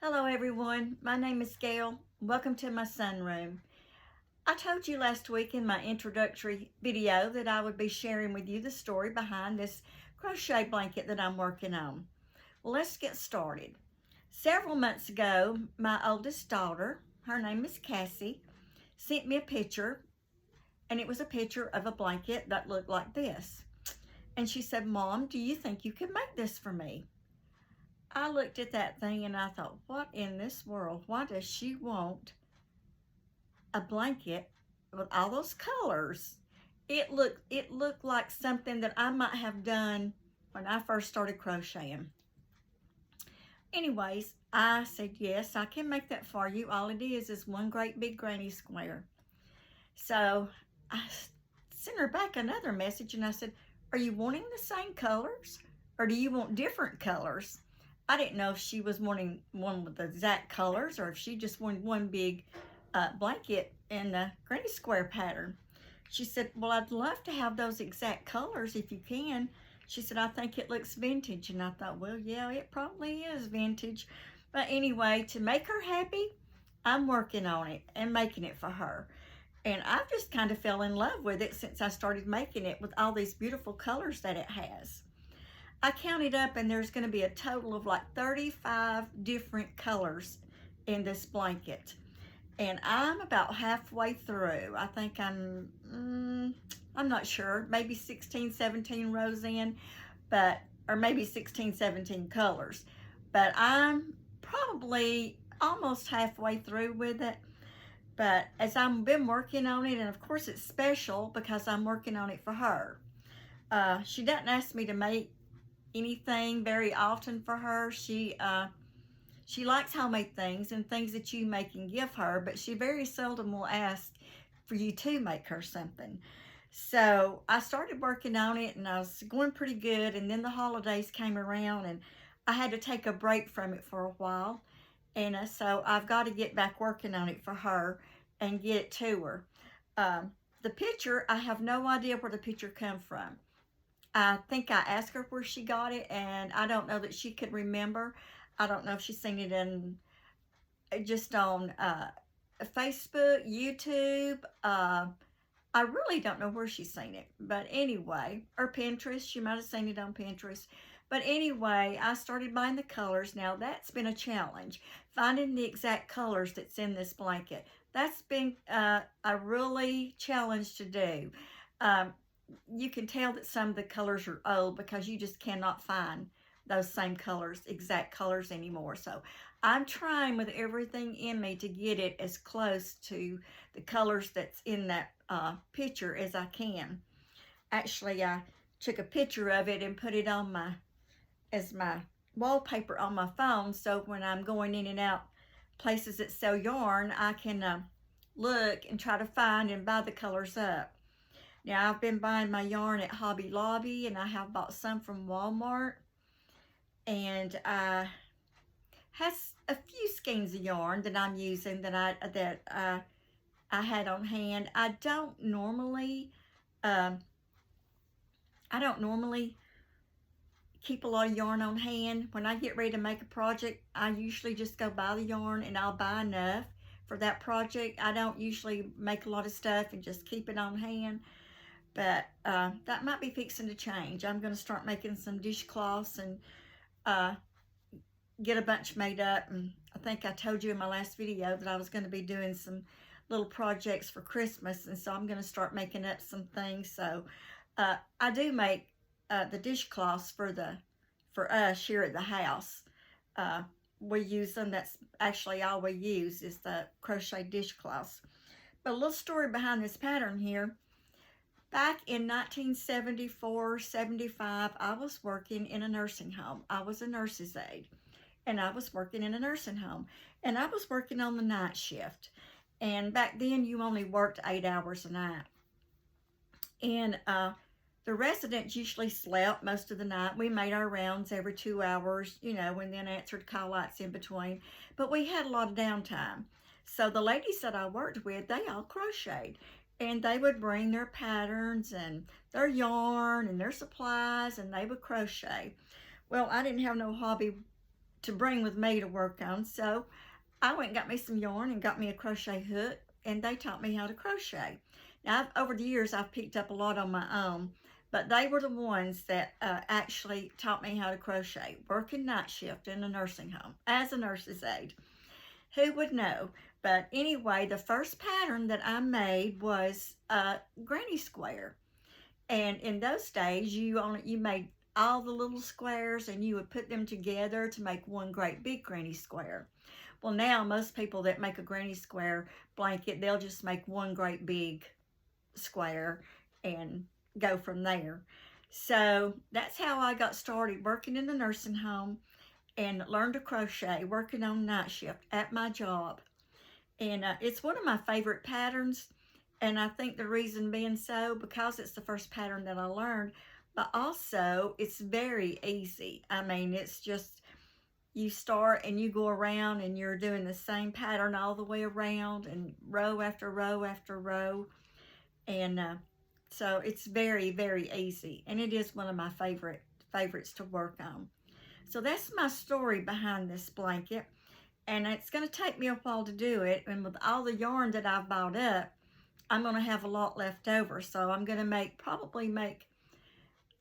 Hello everyone, my name is Gail. Welcome to my sunroom. I told you last week in my introductory video that I would be sharing with you the story behind this crochet blanket that I'm working on. Well, let's get started. Several months ago, my oldest daughter, her name is Cassie, sent me a picture, and it was a picture of a blanket that looked like this. And she said, "Mom, do you think you could make this for me?" I looked at that thing and I thought, what in this world? Why does she want a blanket with all those colors? It looked like something that I might have done when I first started crocheting. Anyways, I said, yes, I can make that for you. All it is one great big granny square. So I sent her back another message and I said, are you wanting the same colors or do you want different colors? I didn't know if she was wanting one with the exact colors or if she just wanted one big blanket in the granny square pattern. She said, well, I'd love to have those exact colors if you can. She said, I think it looks vintage. And I thought, well, yeah, it probably is vintage. But anyway, to make her happy, I'm working on it and making it for her. And I just kind of fell in love with it since I started making it with all these beautiful colors that it has. I counted up and there's going to be a total of like 35 different colors in this blanket. And I'm about halfway through. I think I'm not sure, maybe 16, 17 rows in, or maybe 16, 17 colors. But I'm probably almost halfway through with it. But as I've been working on it, and of course it's special because I'm working on it for her. She doesn't ask me to make anything very often for her. She likes homemade things and things that you make and give her, but she very seldom will ask for you to make her something. So I started working on it and I was going pretty good, and then the holidays came around and I had to take a break from it for a while. And so I've got to get back working on it for her and get it to her. The picture, I have no idea where the picture come from. I think I asked her where she got it, and I don't know that she could remember. I don't know if she's seen it in just on Facebook, YouTube. I really don't know where she's seen it, but anyway, or Pinterest. She might have seen it on Pinterest. But anyway, I started buying the colors. Now that's been a challenge, finding the exact colors that's in this blanket. That's been a really challenge to do. You can tell that some of the colors are old because you just cannot find those same colors, exact colors anymore. So I'm trying with everything in me to get it as close to the colors that's in that picture as I can. Actually, I took a picture of it and put it on as my wallpaper on my phone, so when I'm going in and out places that sell yarn, I can look and try to find and buy the colors up. Now, I've been buying my yarn at Hobby Lobby, and I have bought some from Walmart. And I has a few skeins of yarn that I'm using that I had on hand. Um, I don't normally keep a lot of yarn on hand. When I get ready to make a project, I usually just go buy the yarn, and I'll buy enough for that project. I don't usually make a lot of stuff and just keep it on hand. But that might be fixing to change. I'm going to start making some dishcloths and get a bunch made up. And I think I told you in my last video that I was going to be doing some little projects for Christmas, and so I'm going to start making up some things. So I do make the dishcloths for us here at the house. We use them. That's actually all we use is the crochet dishcloths. But a little story behind this pattern here. Back in 1974, 75, I was working in a nursing home. I was a nurse's aide, and I was working in a nursing home, and I was working on the night shift. And back then, you only worked 8 hours a night. And the residents usually slept most of the night. We made our rounds every 2 hours, and then answered call outs in between. But we had a lot of downtime. So the ladies that I worked with, they all crocheted. And they would bring their patterns and their yarn and their supplies, and they would crochet. Well, I didn't have no hobby to bring with me to work on. So I went and got me some yarn and got me a crochet hook, and they taught me how to crochet. Now, over the years, I've picked up a lot on my own, but they were the ones that actually taught me how to crochet, working night shift in a nursing home as a nurse's aide. Who would know? But anyway, the first pattern that I made was a granny square. And in those days, you made all the little squares and you would put them together to make one great big granny square. Well, now most people that make a granny square blanket, they'll just make one great big square and go from there. So that's how I got started working in the nursing home and learned to crochet, working on night shift at my job. And it's one of my favorite patterns. And I think the reason being so, because it's the first pattern that I learned, but also it's very easy. I mean, it's just, you start and you go around and you're doing the same pattern all the way around and row after row after row. And so it's very, very easy. And it is one of my favorites to work on. So that's my story behind this blanket. And it's going to take me a while to do it. And with all the yarn that I've bought up, I'm going to have a lot left over. So I'm going to probably make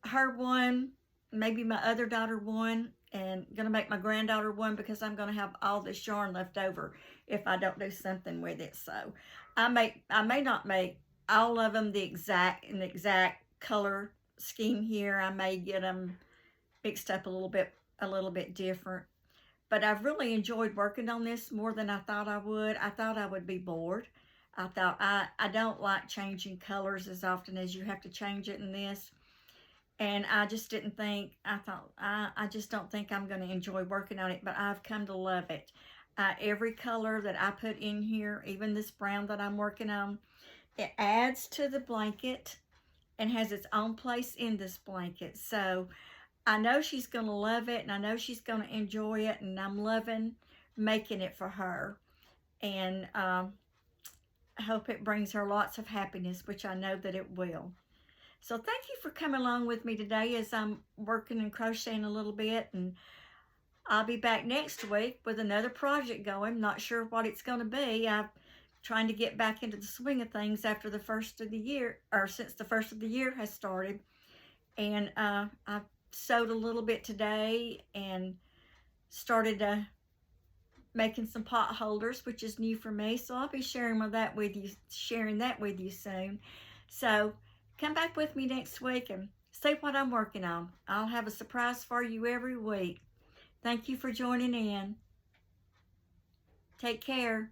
her one, maybe my other daughter one, and going to make my granddaughter one, because I'm going to have all this yarn left over if I don't do something with it. So I may not make all of them the exact color scheme here. I may get them mixed up a little bit different. But I've really enjoyed working on this more than I thought I would. I thought I would be bored. I thought I don't like changing colors as often as you have to change it in this. And I just didn't think, I just don't think I'm going to enjoy working on it, but I've come to love it. Every color that I put in here, even this brown that I'm working on, it adds to the blanket and has its own place in this blanket. So I know she's going to love it, and I know she's going to enjoy it, and I'm loving making it for her. And I hope it brings her lots of happiness, which I know that it will. So thank you for coming along with me today as I'm working and crocheting a little bit, and I'll be back next week with another project going. Not sure what it's going to be. I'm trying to get back into the swing of things after the first of the year, or since the first of the year has started. And I've sewed a little bit today and started making some pot holders, which is new for me. So I'll be sharing that with you soon. So come back with me next week and see what I'm working on. I'll have a surprise for you every week. Thank you for joining in. Take care.